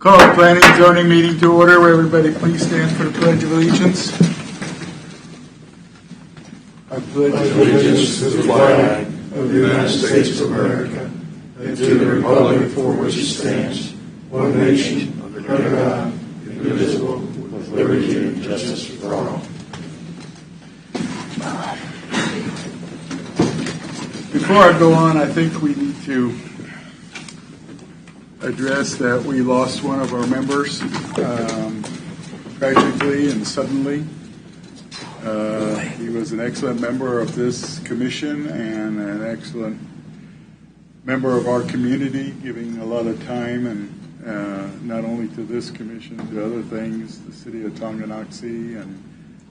Call the planning and zoning meeting to order. Will everybody please stand for the Pledge of Allegiance? I pledge allegiance to the flag of the United States of America and to the republic for which it stands, one nation, under God, indivisible, with liberty and justice for all. Before I go on, I think we need to address that we lost one of our members tragically and suddenly. He was an excellent member of this commission and an excellent member of our community, giving a lot of time and not only to this commission, to other things, the city of Tonganoxie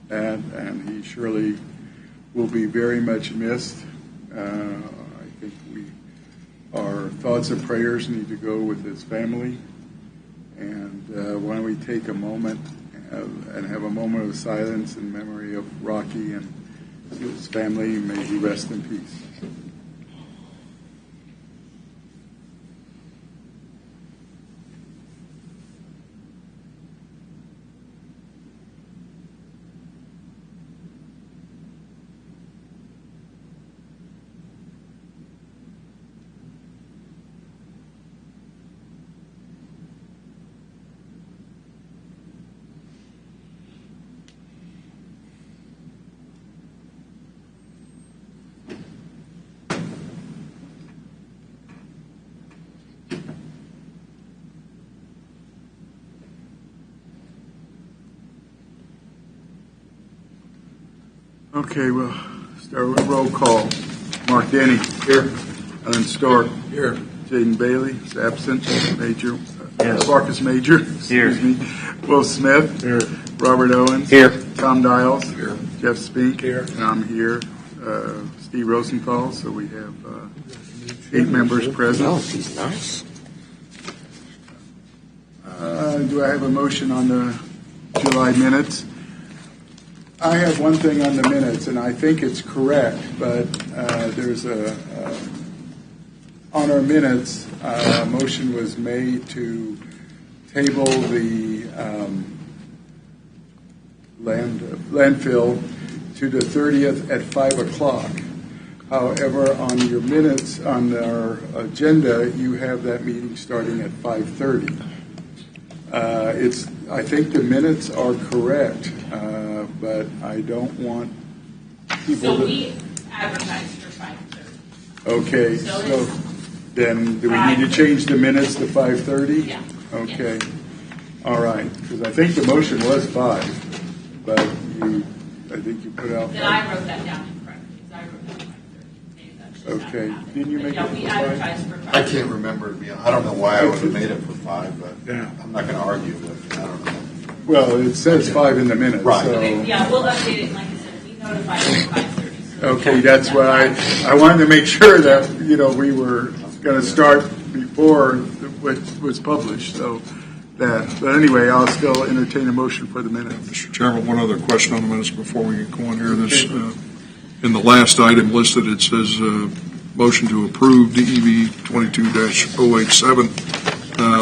and he surely will be very much missed. I think our thoughts and prayers need to go with his family. And why don't we take a moment and have a moment of silence in memory of Rocky and his family. May he rest in peace. Okay, we'll start with roll call. Mark Denny. Here. Ellen Stork. Here. Jaden Bailey is absent. Major. Yes. Marcus Major. Here. Excuse me. Will Smith. Here. Robert Owens. Here. Tom Dials. Here. Jeff Spink. Here. And I'm here. Steve Rosenthal. So we have 8 members present. Oh, he's nice. Do I have a motion on the July minutes? I have one thing on the minutes, and I think it's correct, but there's on our minutes, a motion was made to table the landfill to the 30th at 5 o'clock. However, on your minutes, on our agenda, you have that meeting starting at 5:30. I think the minutes are correct, but I don't want people So we advertised for 5:30. Okay, so then do we need to change the minutes to 5:30? Yeah. Okay, all right, because I think the motion was 5, but I think you put out Then 5. I wrote that down incorrectly, because I wrote down 5:30. Maybe that's just how it Okay. happened. Didn't you But make yeah, it we for 5? advertised for 5:30. I can't remember. I don't know why I would have made it for 5, but Yeah. I'm not going to argue with it. I don't know. Well, it says 5 in the minutes, Right. so. Okay, yeah, we'll update it, like I said, we notified at 5:30. So Okay, that's why I wanted to make sure that, we were going to start before what was published, so that, but anyway, I'll still entertain a motion for the minutes. Mr. Chairman, one other question on the minutes before we get going here. This, in the last item listed, it says motion to approve DEV 22-087,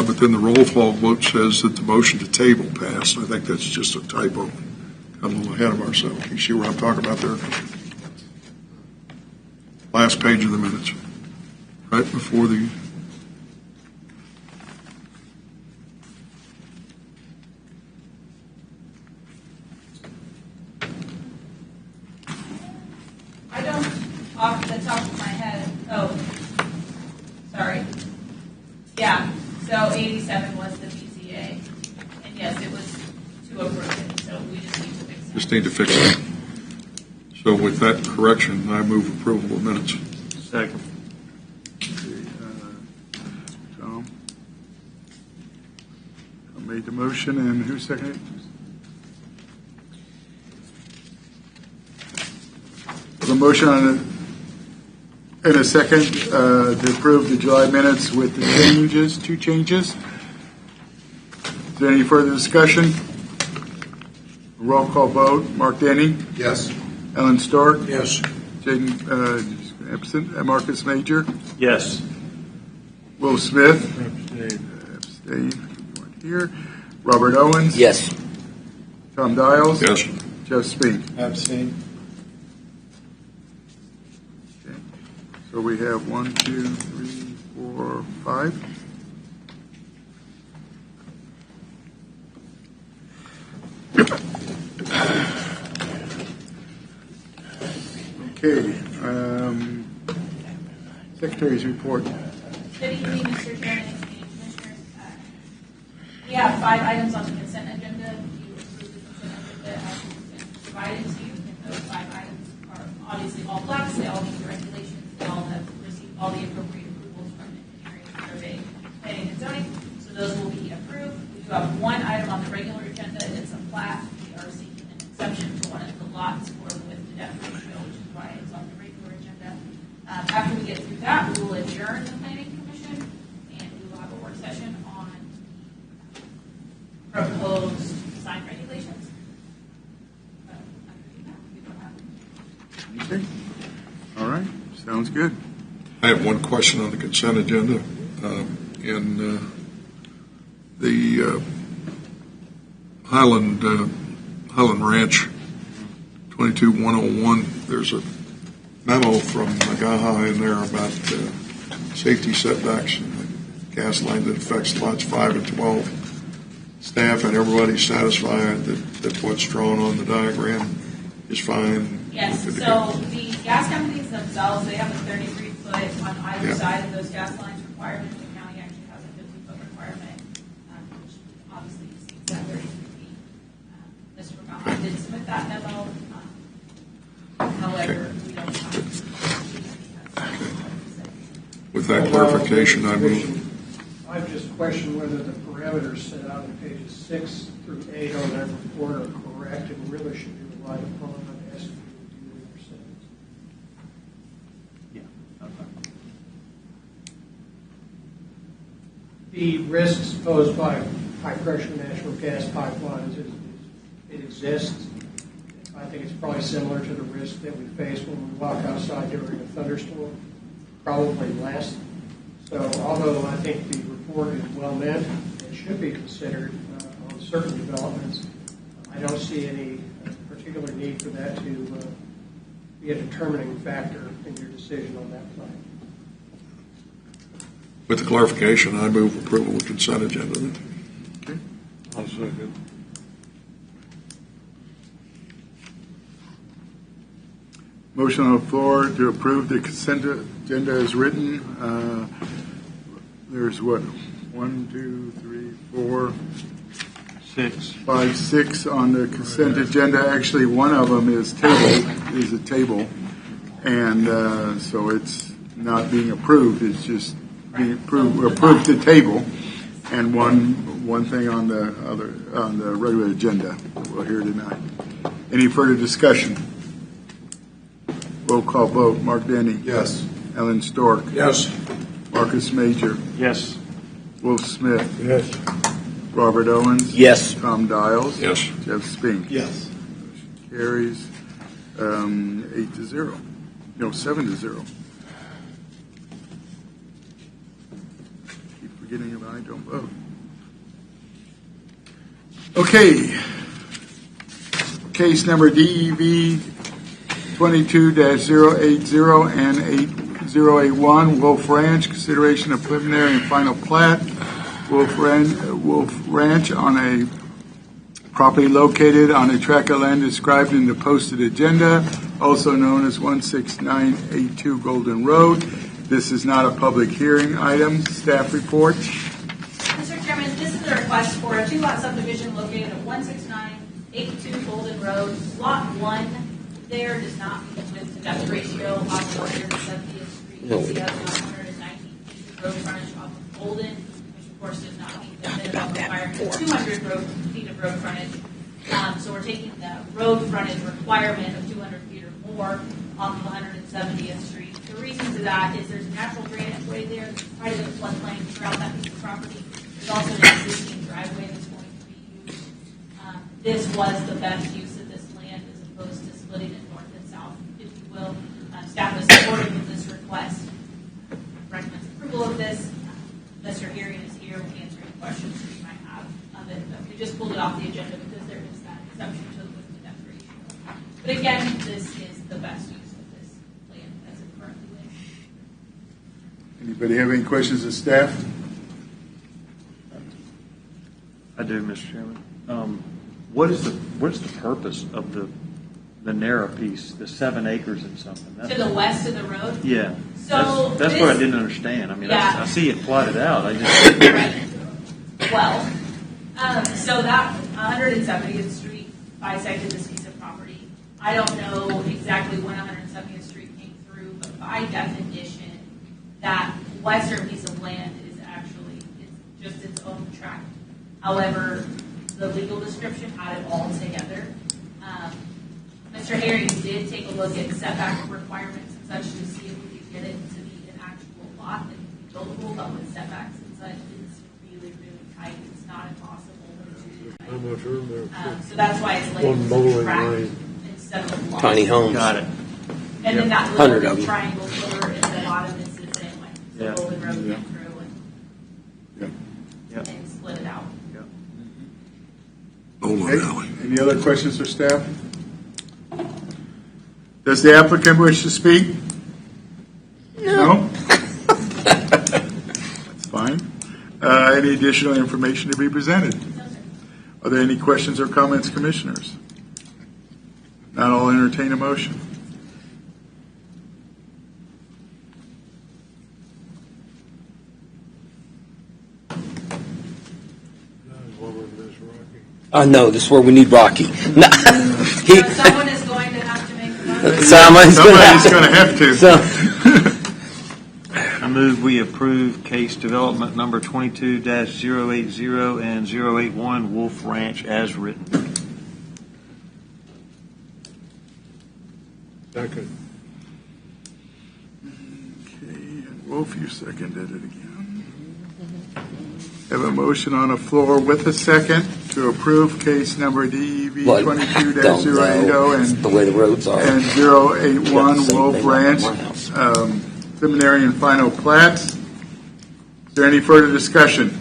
but then the roll call vote says that the motion to table passed. I think that's just a typo. I'm a little ahead of ourselves. You see what I'm talking about there? Last page of the minutes, right before the. I don't, off the top of my head, sorry. Yeah, so 87 was the BZA, and yes, it was to approve it, so we just need to fix it. Just need to fix it. So with that correction, I move approval of minutes. Second. Tom? I made the motion, and who seconded it? The motion in a second to approve the July minutes with the changes, 2 changes. Is there any further discussion? Roll call vote. Mark Denny. Yes. Ellen Stork. Yes. Jaden absent. Marcus Major. Yes. Will Smith. Abstain. here. Robert Owens? Yes. Tom Dials? Yes. Jeff Spink? Abstain. Okay. So we have 1, 2, 3, 4, 5. Okay. Secretary's report. Good evening, Mr. Chairman and Commissioners. We have 5 items on the consent agenda. You approved the consent agenda as it's been provided to you, and those 5 items are obviously all flex. They all meet the regulations. They all have received all the appropriate approvals from engineering, survey, planning, and zoning. So those will be approved. We do have 1 item on the regular agenda. It's a plat. We are seeking an exception to one of the lots for the width to depth ratio, which is why it's on the regular agenda. After we get through that, we will adjourn the planning commission, and we will have a work session on proposed sign regulations. Okay. All right. Sounds good. I have one question on the consent agenda. In the Highland Ranch 22101, there's a memo from Nagaha in there about safety setbacks and the gas line that affects lots 5 and 12. Staff and everybody's satisfied that what's drawn on the diagram is fine. Yes, so the gas companies themselves, they have a 33-foot on either side of those gas lines requirement. The county actually has a 50-foot requirement, which obviously exceeds that 33 feet. Mr. Nagaha did submit that memo. However, we don't have. With that clarification, I move. I just question whether the parameters set out in pages 6 through 8 on that report are correct and really should be relied upon. I'd ask you to review their settings. The risks posed by high-pressure natural gas pipelines, it exists. I think it's probably similar to the risk that we face when we walk outside during a thunderstorm, probably less. So although I think the report is well meant and should be considered on certain developments, I don't see any particular need for that to be a determining factor in your decision on that plan. With the clarification, I move approval of consent agenda. Okay. I'll second. Motion on the floor to approve the consent agenda as written. There's what? 1, 2, 3, 4, 6. 5, 6 on the consent agenda. Actually, one of them is a table, and so it's not being approved. It's just being approved the table, and one thing on the regular agenda that we'll hear tonight. Any further discussion? Roll call vote. Mark Denny. Yes. Alan Stork. Yes. Marcus Major. Yes. Wolf Smith. Yes. Robert Owens. Yes. Tom Dials. Yes. Jeff Spink. Yes. Carries 8-0. No, 7-0. Keep forgetting if I don't vote. Okay. Case number DEV 22-080 and 8081, Wolf Ranch, consideration of preliminary and final plat. Wolf Ranch on a property located on a tract of land described in the posted agenda, also known as 16982 Golden Road. This is not a public hearing item. Staff report. Mr. Chairman, this is a request for a 2-lot subdivision located at 16982 Golden Road. Lot 1 there does not meet the width to depth ratio off of 170th Street. It has 119 feet of road frontage off of Golden, which of course does not meet the minimum requirement of 200 feet of road frontage. So we're taking the road frontage requirement of 200 feet or more off of 170th Street. The reason for that is there's a natural drainage way there, there's quite a bit of floodplain throughout that piece of property. There's also an existing driveway that's going to be used. This was the best use of this land as opposed to splitting it north and south, if you will. Staff is supportive of this request. Recommends approval of this. Mr. Hearing is here. We'll answer any questions that you might have. off the agenda because there is that exception to the width to depth ratio. But again, this is the best use of this land as it currently is. Anybody have any questions of staff? I do, Mr. Chairman. What's the purpose of the narrow piece, the 7 acres and something? To the west of the road? Yeah. So that's this- what I didn't understand. I mean, Yeah. I see it plotted out. I just Right. Well, so that 170th Street bisected this piece of property. I don't know exactly when 170th Street came through, but by definition, that western piece of land is actually, it's just its own tract. However, the legal description had it all together. Mr. Herring did take a look at setback requirements and such to see if we could get it to be an actual lot that could be buildable, but with setbacks and such, it's really, really tight. It's not impossible, but it's really tight. How much room there? So that's why it's One labeled as a bowling tract lane. instead of a lot. Tiny homes. got it. And then that 100 of little them. triangle pillar in the bottom is the same way. So Yeah. Golden Road Yeah. came through Yep. and split it out. Bowling Okay. alley. Any other questions for staff? Does the applicant wish to speak? No? That's fine. Any additional information to be presented? No, sir. Are there any questions or comments, commissioners? Not, I'll entertain a motion. No, this is where we need Rocky. No. So someone is going to have to make the motion. Someone's Somebody's going to have to. So, I move we approve case development number 22-080 and 081 Wolf Ranch as written. Second. Okay, and Wolf, you seconded it again. Have a motion on the floor with a second to approve case number DEV well, 22-080 It's the way the roads are. and Yeah, 081 same Wolf thing Ranch, like my house. preliminary and final plats. Is there any further discussion?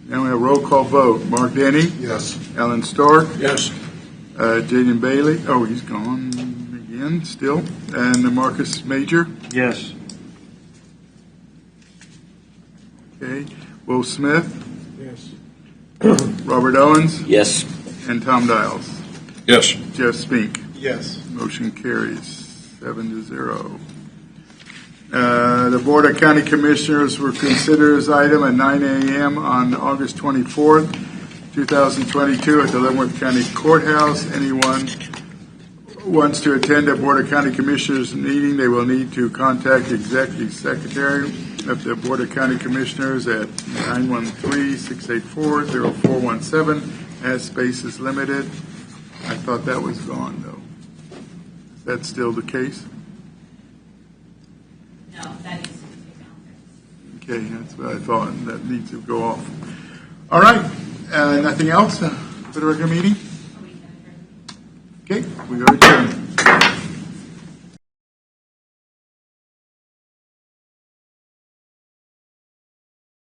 Now we have a roll call vote. Mark Denny? Yes. Alan Stork? Yes. Jaden Bailey? Oh, he's gone again still. And Marcus Major? Yes. Okay. Will Smith? Yes. Robert Owens? Yes. And Tom Dials? Yes. Jeff Spink? Yes. Motion carries 7-0. The Board of County Commissioners will consider this item at 9 a.m. on August 24th, 2022 at the Leavenworth County Courthouse. Anyone wants to attend a Board of County Commissioners meeting, they will need to contact the Executive Secretary of the Board of County Commissioners at 913-684-0417 as space is limited. I thought that was gone, though. Is that still the case? No, that needs to be taken out. Okay, that's what I thought. That needs to go off. All right. Nothing else for the regular meeting? A weekend. Okay, we are adjourned.